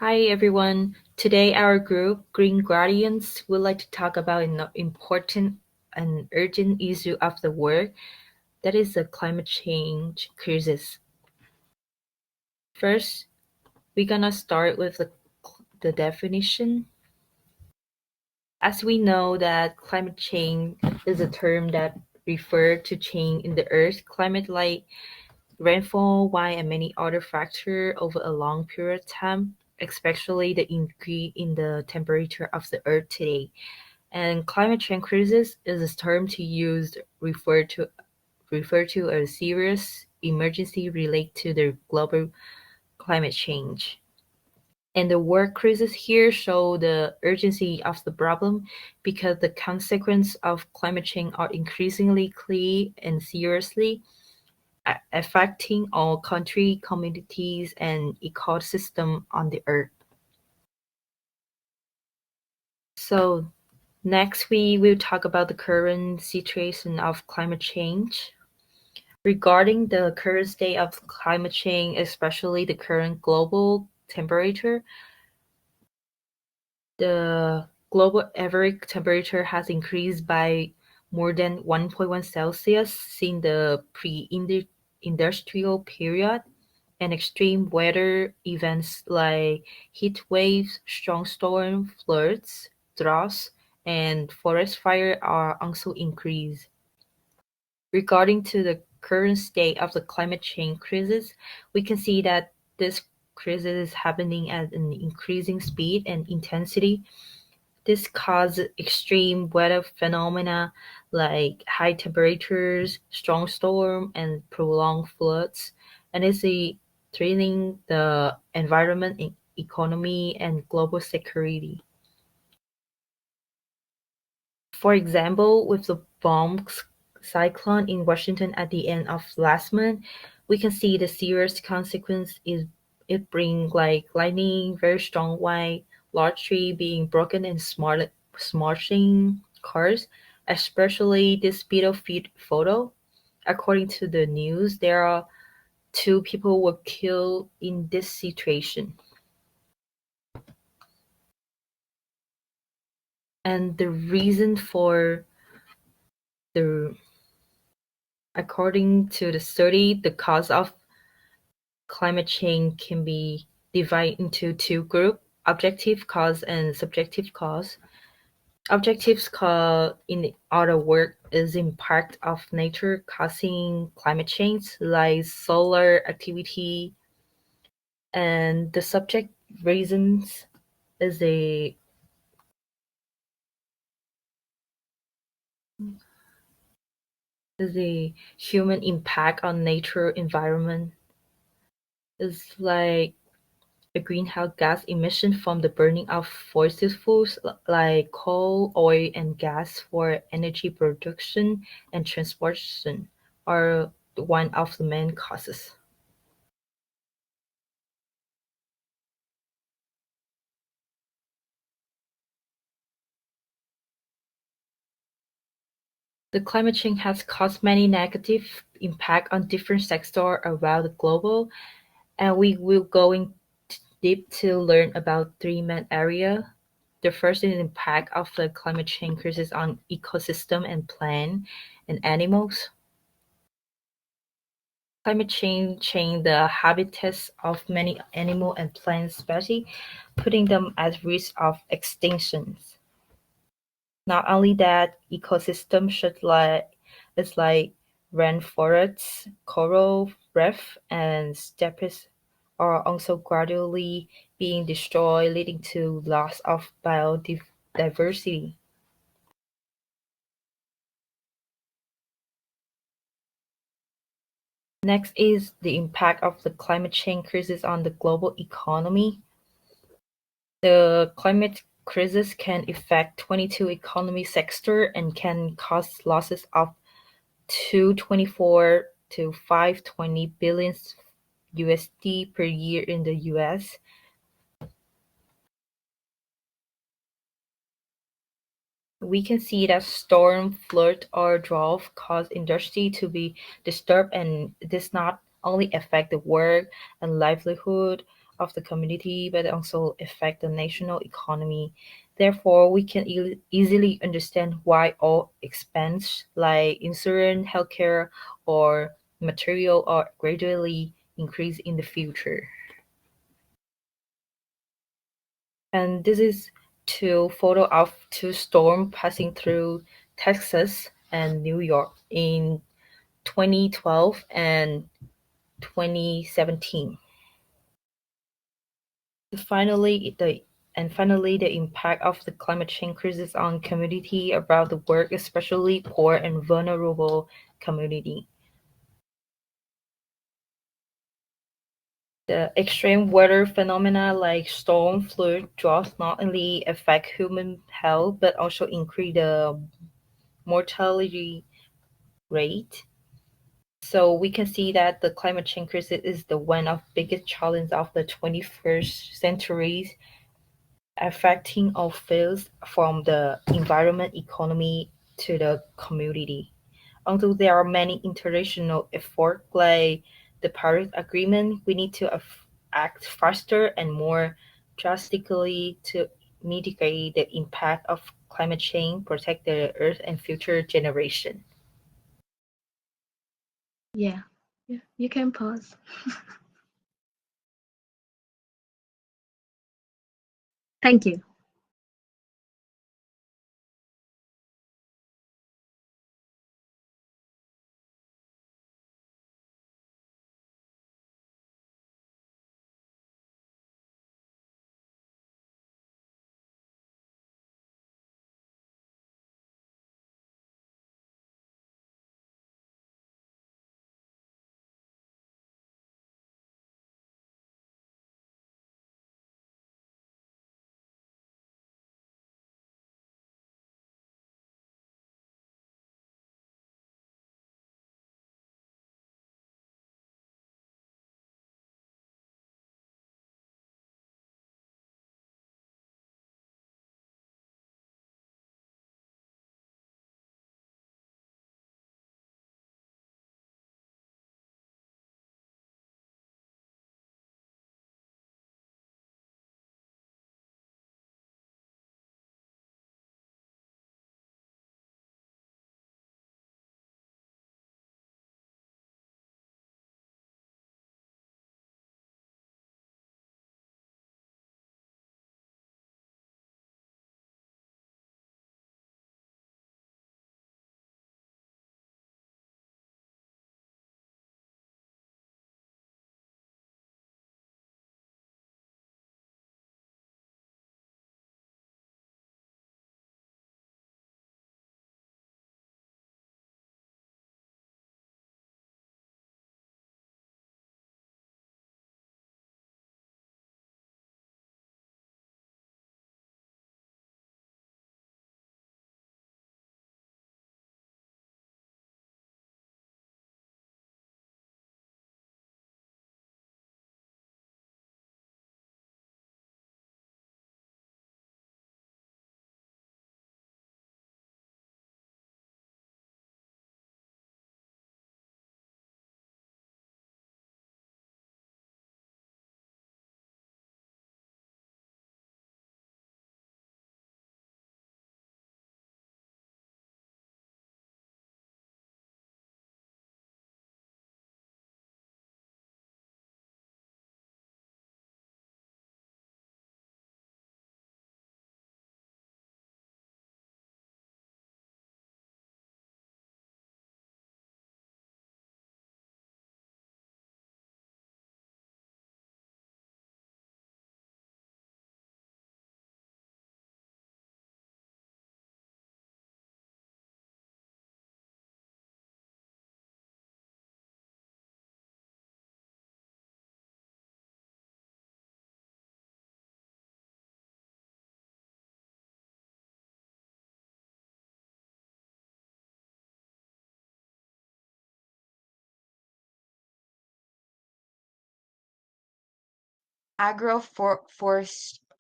Hi everyone. Today our group, Green Guardians, would like to talk about an important and urgent issue of the world, that is the climate change crisis. First, we're gonna start with the definition. As we know that climate change is a term that refers to change in the Earth's climate like rainfall, wind, and many other factors over a long period of time, especially the increase in the temperature of the Earth today. And climate change crisis is a term to use refer to a serious emergency related to the global climate change. And the word crisis here show the urgency of the problem because the consequences of climate change are increasingly clear and seriously affecting all country, communities, and ecosystem on the earth. So next, we will talk about the current situation of climate change. Regarding the current state of climate change, especially the current global temperature, the global average temperature has increased by more than 1.1 Celsius since the pre-industrial period, and extreme weather events like heat waves, strong storm, floods, droughts, and forest fire are also increased. Regarding to the current state of the climate change crisis, we can see that this crisis is happening at an increasing speed and intensity. This causes extreme weather phenomena like high temperatures, strong storm, and prolonged floods, and is threatening the environment, economy, and global security. For example, with the Vong cyclone in Washington at the end of last month, we can see the serious consequence is it bring like lightning, very strong wind, large tree being broken and smashing cars, especially this battlefield photo. According to the news, there are two people were killed in this situation. And the reason for the according to the study, the cause of climate change can be divided into two groups: objective cause and subjective cause. Objective cause, in other words, is impact of nature causing climate change, like solar activity, and the subject reasons is a human impact on nature environment. Is like a greenhouse gas emission from the burning of fossil fuels like coal, oil, and gas for energy production and transportation are one of the main causes. The climate change has caused many negative impact on different sectors around the globe, and we will go in deep to learn about three main areas. The first is the impact of the climate change crisis on ecosystem and plant and animals. Climate change changed the habitats of many animal and plant species, putting them at risk of extinction. Not only that, ecosystems such like rainforests, coral reef, and steppes are also gradually being destroyed, leading to loss of biodiversity. Next is the impact of the climate change crisis on the global economy. The climate crisis can affect 22 economy sectors and can cause losses of 224 to 520 billion USD per year in the US. We can see that storm, flood, or drought cause industry to be disturbed, and this not only affect the work and livelihood of the community, but also affect the national economy. Therefore, we can easily understand why all expense like insurance, healthcare, or material are gradually increase in the future. And this is two photo of two storm passing through Texas and New York in 2012 and 2017. Finally, the impact of the climate change crisis on community around the world, especially poor and vulnerable community. The extreme weather phenomena like storm, flood, drought not only affect human health but also increase the mortality rate. So we can see that the climate change crisis is the one of biggest challenge of the 21st century, affecting all fields from the environment, economy to the community. Although there are many international efforts like the Paris Agreement, we need to act faster and more drastically to mitigate the impact of climate change, protect the Earth and future generation. Yeah. Yeah. You can pause. Thank you.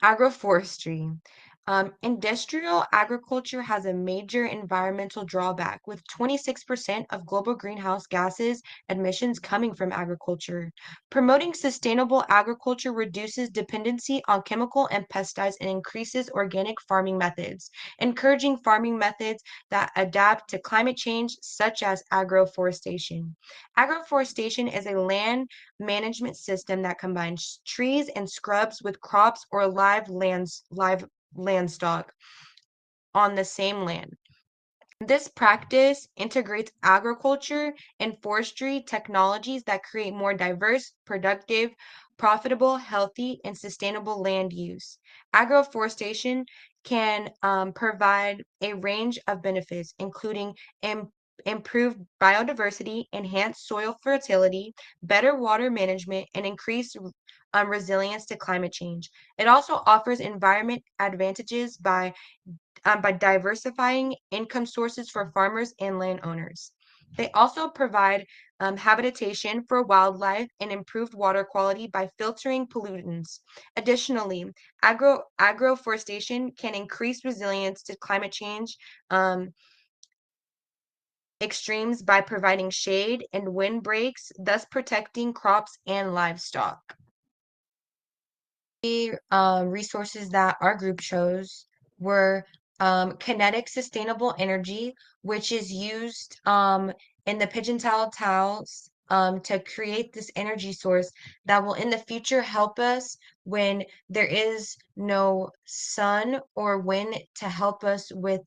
Agroforestry. Industrial agriculture has a major environmental drawback, with 26% of global greenhouse gases emissions coming from agriculture. Promoting sustainable agriculture reduces dependency on chemical and pesticides and increases organic farming methods, encouraging farming methods that adapt to climate change, such as agroforestation. Agroforestation is a land management system that combines trees and scrubs with crops or live landstock on the same land. This practice integrates agriculture and forestry technologies that create more diverse, productive, profitable, healthy, and sustainable land use. Agroforestation can provide a range of benefits, including improved biodiversity, enhanced soil fertility, better water management, and increased resilience to climate change. It also offers environment advantages by diversifying income sources for farmers and landowners. They also provide habitation for wildlife and improved water quality by filtering pollutants. Additionally, agroforestation can increase resilience to climate change extremes by providing shade and windbreaks, thus protecting crops and livestock. The resources that our group chose were kinetic sustainable energy, which is used in the pigeon tiles to create this energy source that will in the future help us when there is no sun or wind to help us with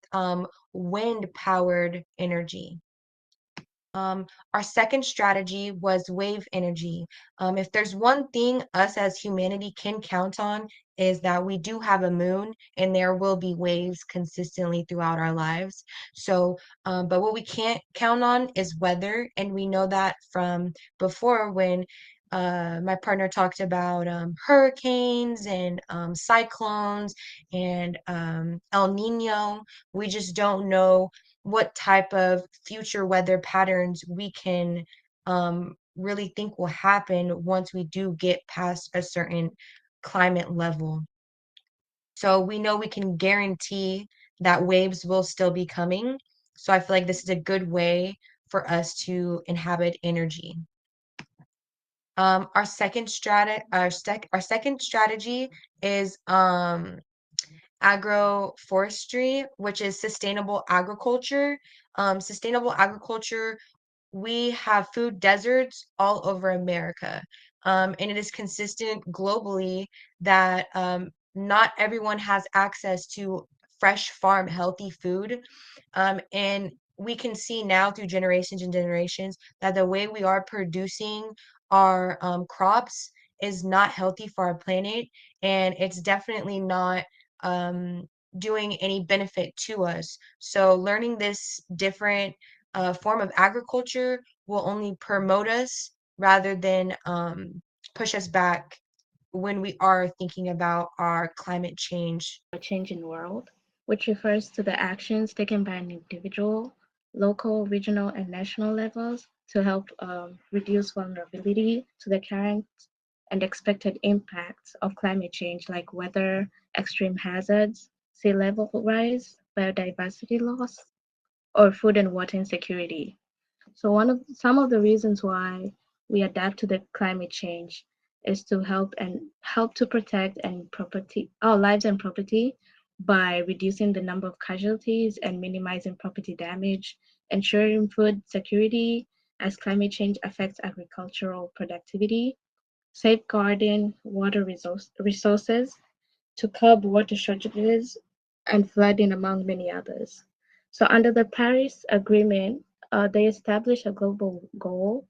wind powered energy. Our second strategy was wave energy. If there's one thing us as humanity can count on, is that we do have a moon and there will be waves consistently throughout our lives. So, but what we can't count on is weather. And we know that from before when my partner talked about hurricanes and cyclones and El Nino. We just don't know what type of future weather patterns we can really think will happen once we do get past a certain climate level. So we know we can guarantee that waves will still be coming. So I feel like this is a good way for us to inhabit energy. Our second strategy is agroforestry, which is sustainable agriculture. Sustainable agriculture, we have food deserts all over America. And it is consistent globally that not everyone has access to fresh farm healthy food. And we can see now through generations and generations that the way we are producing our crops is not healthy for our planet, and it's definitely not um, doing any benefit to us. So learning this different form of agriculture will only promote us rather than push us back when we are thinking about our climate change. A changing world, which refers to the actions taken by an individual, local, regional, and national levels to help reduce vulnerability to the current and expected impacts of climate change, like weather, extreme hazards, sea level rise, biodiversity loss, or food and water insecurity. So some of the reasons why we adapt to the climate change is to help to protect and property our lives and property by reducing the number of casualties and minimizing property damage, ensuring food security as climate change affects agricultural productivity, safeguarding resources to curb water shortages and flooding, among many others. So, under the Paris Agreement, they established a global goal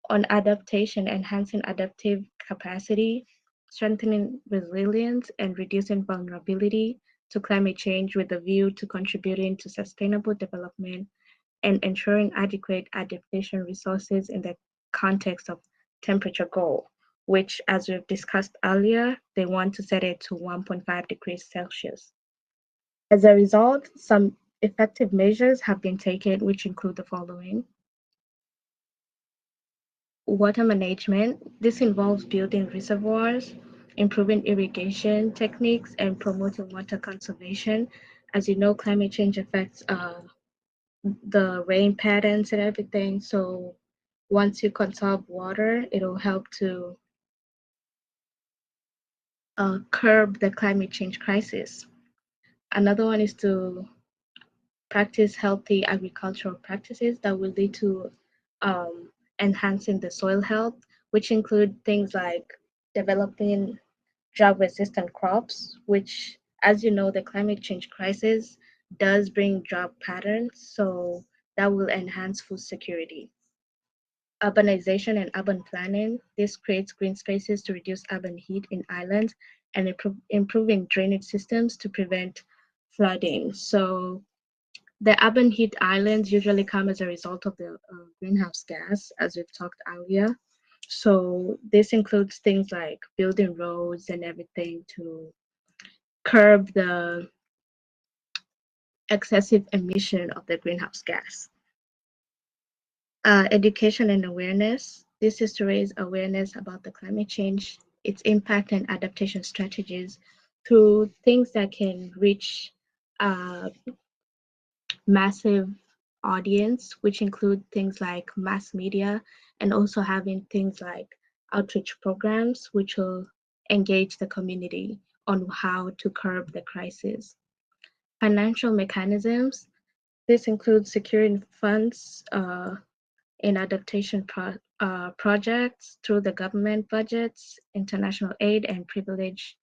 on adaptation, enhancing adaptive capacity, strengthening resilience, and reducing vulnerability to climate change with a view to contributing to sustainable development and ensuring adequate adaptation resources in the context of temperature goal, which, as we've discussed earlier, they want to set it to 1.5 degrees Celsius. As a result, some effective measures have been taken, which include the following. Water management. This involves building reservoirs, improving irrigation techniques, and promoting water conservation. As you know, climate change affects the rain patterns and everything. So once you conserve water, it'll help to curb the climate change crisis. Another one is to practice healthy agricultural practices that will lead to um, enhancing the soil health, which include things like developing drought-resistant crops, which, as you know, the climate change crisis does bring drought patterns, so that will enhance food security. Urbanization and urban planning, this creates green spaces to reduce urban heat in islands and improving drainage systems to prevent flooding. So the urban heat islands usually come as a result of the greenhouse gas, as we've talked earlier. So this includes things like building roads and everything to curb the excessive emission of the greenhouse gas. Education and awareness. This is to raise awareness about the climate change, its impact and adaptation strategies through things that can reach a massive audience, which include things like mass media and also having things like outreach programs, which will engage the community on how to curb the crisis. Financial mechanisms. This includes securing funds in adaptation projects through the government budgets, international aid, and privilege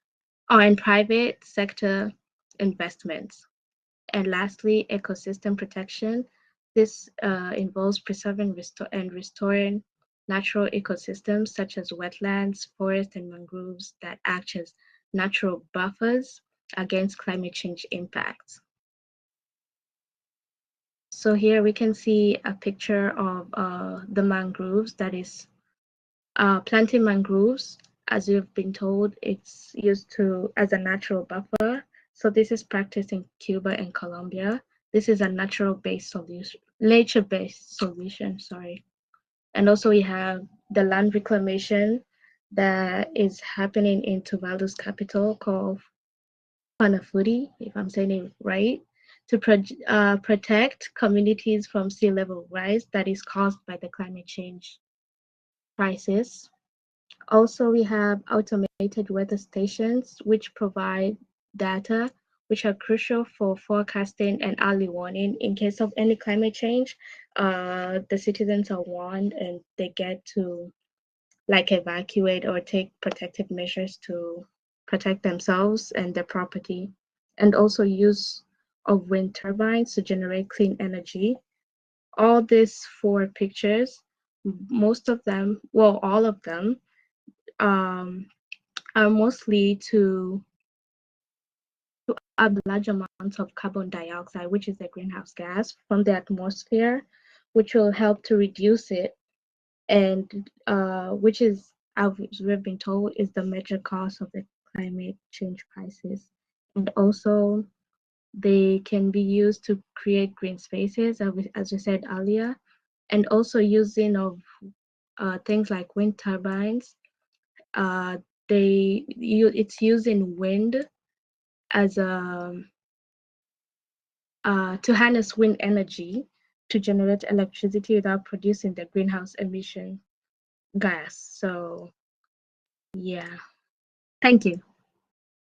or in private sector investments. And lastly, ecosystem protection. This involves preserving and restoring natural ecosystems such as wetlands, forests, and mangroves that act as natural buffers against climate change impacts. So here we can see a picture of the mangroves, that is planting mangroves. As you've been told, it's used as a natural buffer. So this is practiced in Cuba and Colombia. This is a nature-based solution, sorry. And also we have the land reclamation that is happening in Tuvalu's capital called Panafuri, if I'm saying it right, to protect communities from sea level rise that is caused by the climate change crisis. Also, we have automated weather stations, which provide data which are crucial for forecasting and early warning. In case of any climate change, the citizens are warned and they get to like evacuate or take protective measures to protect themselves and their property. And also use of wind turbines to generate clean energy. All these four pictures, most of them, well, all of them, um, are mostly to absorb large amounts of carbon dioxide, which is a greenhouse gas, from the atmosphere, which will help to reduce it, and which is, as we've been told, is the major cause of the climate change crisis. And also, they can be used to create green spaces, as we said earlier, and also using of things like wind turbines. Uh, it's using wind as a to harness wind energy to generate electricity without producing the greenhouse emission gas. So yeah, thank you.